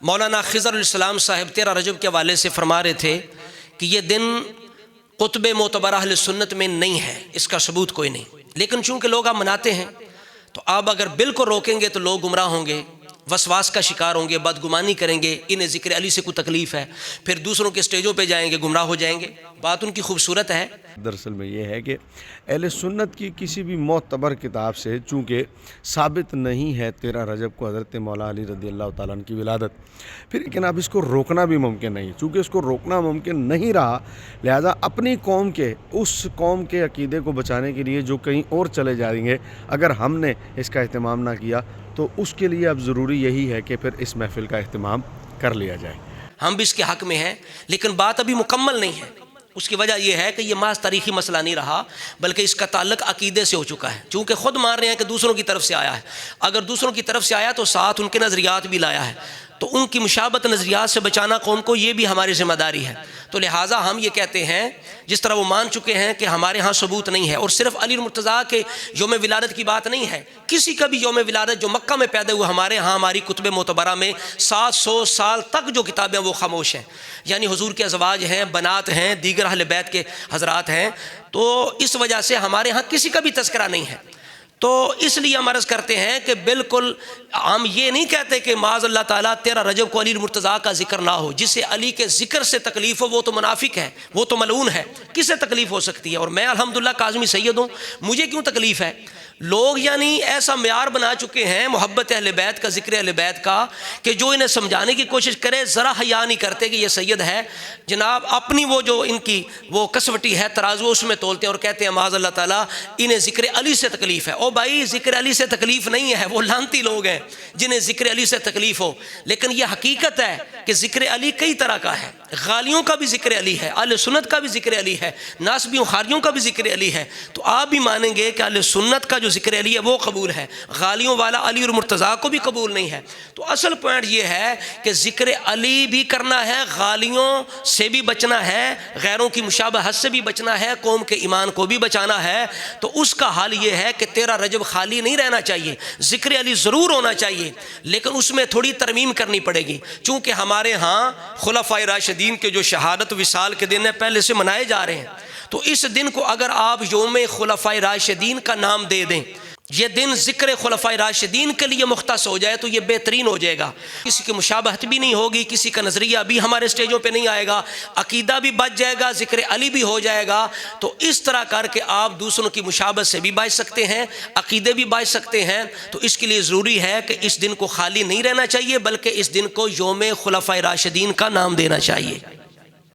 مولانا خضر الاسلام صاحب 13 رجب کے حوالے سے فرما رہے تھے کہ یہ دن قطب معتبر اہل سنت میں نہیں ہے، اس کا ثبوت کوئی نہیں، لیکن چونکہ لوگ اب مناتے ہیں تو آپ اگر بالکل روکیں گے تو لوگ گمراہ ہوں گے، وسواس کا شکار ہوں گے، بدگمانی کریں گے، انہیں ذکر علی سے کوئی تکلیف ہے، پھر دوسروں کے سٹیجوں پہ جائیں گے، گمراہ ہو جائیں گے۔ بات ان کی خوبصورت ہے۔ دراصل میں یہ ہے کہ اہل سنت کی کسی بھی معتبر کتاب سے چونکہ ثابت نہیں ہے 13 رجب کو حضرت مولا علی رضی اللہ تعالیٰ عنہ کی ولادت، پھر لیکن اب اس کو روکنا بھی ممکن نہیں، چونکہ اس کو روکنا ممکن نہیں رہا، لہذا اپنی قوم کے اس قوم کے عقیدے کو بچانے کے لیے جو کہیں اور چلے جائیں گے، اگر ہم نے اس کا اہتمام نہ کیا تو اس کے لیے اب ضروری یہی ہے کہ پھر اس محفل کا اہتمام کر لیا جائے۔ ہم بھی اس کے حق میں ہیں، لیکن بات ابھی مکمل نہیں ہے۔ اس کی وجہ یہ ہے کہ یہ محض تاریخی مسئلہ نہیں رہا، بلکہ اس کا تعلق عقیدے سے ہو چکا ہے، چونکہ خود مان رہے ہیں کہ دوسروں کی طرف سے آیا ہے۔ اگر دوسروں کی طرف سے آیا تو ساتھ ان کے نظریات بھی لایا ہے، تو ان کی مشابہت نظریات سے بچانا قوم کو یہ بھی ہماری ذمہ داری ہے۔ تو لہٰذا ہم یہ کہتے ہیں، جس طرح وہ مان چکے ہیں کہ ہمارے ہاں ثبوت نہیں ہے، اور صرف علی المرتضیٰ کے یوم ولادت کی بات نہیں ہے، کسی کا بھی یوم ولادت جو مکہ میں پیدا ہوا، ہمارے ہاں ہماری کتب معتبرہ میں 700 سال تک جو کتابیں وہ خاموش ہیں، یعنی حضور کے ازواج ہیں، بنات ہیں، دیگر اہل بیت کے حضرات ہیں، تو اس وجہ سے ہمارے ہاں کسی کا بھی تذکرہ نہیں ہے۔ تو اس لیے ہم عرض کرتے ہیں کہ بالکل ہم یہ نہیں کہتے کہ معاذ اللہ تعالیٰ 13 رجب کو علی المرتضیٰ کا ذکر نہ ہو، جسے علی کے ذکر سے تکلیف ہو وہ تو منافق ہے، وہ تو ملعون ہے، کس سے تکلیف ہو سکتی ہے؟ اور میں الحمدللہ کاظمی سید ہوں، مجھے کیوں تکلیف ہے؟ لوگ یعنی ایسا معیار بنا چکے ہیں محبت اہل بیت کا، ذکر اہل بیت کا، کہ جو انہیں سمجھانے کی کوشش کرے ذرا حیا نہیں کرتے کہ یہ سید ہے، جناب اپنی وہ جو ان کی وہ کسوٹی ہے ترازو اس میں تولتے ہیں اور کہتے ہیں معاذ اللہ تعالیٰ انہیں ذکر علی سے تکلیف ہے۔ او بھائی، ذکر علی سے تکلیف نہیں ہے، وہ لعنتی لوگ ہیں جنہیں ذکر علی سے تکلیف ہو، لیکن یہ حقیقت ہے کہ ذکر علی کئی طرح کا ہے، غالیوں کا بھی ذکر علی ہے، اہل سنت کا بھی ذکر علی ہے، ناسبیوں خاریوں کا بھی ذکر علی ہے۔ تو آپ بھی مانیں گے کہ اہل سنت کا جو ذکر علی ہے وہ قبول ہے، غالیوں والا علی اور مرتضیٰ کو بھی قبول نہیں ہے۔ تو اصل پوائنٹ یہ ہے کہ ذکر علی بھی کرنا ہے، غالیوں سے بھی بچنا ہے، غیروں کی مشابہت سے بھی بچنا ہے، قوم کے ایمان کو بھی بچانا ہے۔ تو اس کا حال یہ ہے کہ 13 رجب خالی نہیں رہنا چاہیے، ذکر علی ضرور ہونا چاہیے، لیکن اس میں تھوڑی ترمیم کرنی پڑے گی، چونکہ ہمارے ہاں خلفائے راشدین کے جو شہادت وصال کے دن ہے پہلے سے منائے جا رہے ہیں۔ تو اس دن کو اگر آپ یوم خلفائے راشدین کا نام دے دیں، یہ دن ذکر خلفائے راشدین کے لیے مختص ہو جائے تو یہ بہترین ہو جائے گا، کسی کی مشابہت بھی نہیں ہوگی، کسی کا نظریہ بھی ہمارے سٹیجوں پہ نہیں آئے گا، عقیدہ بھی بچ جائے گا، ذکر علی بھی ہو جائے گا۔ تو اس طرح کر کے آپ دوسروں کی مشابہت سے بھی بچ سکتے ہیں، عقیدے بھی بچ سکتے ہیں۔ تو اس کے لیے ضروری ہے کہ اس دن کو خالی نہیں رہنا چاہیے، بلکہ اس دن کو یوم خلفائے راشدین کا نام دینا چاہیے۔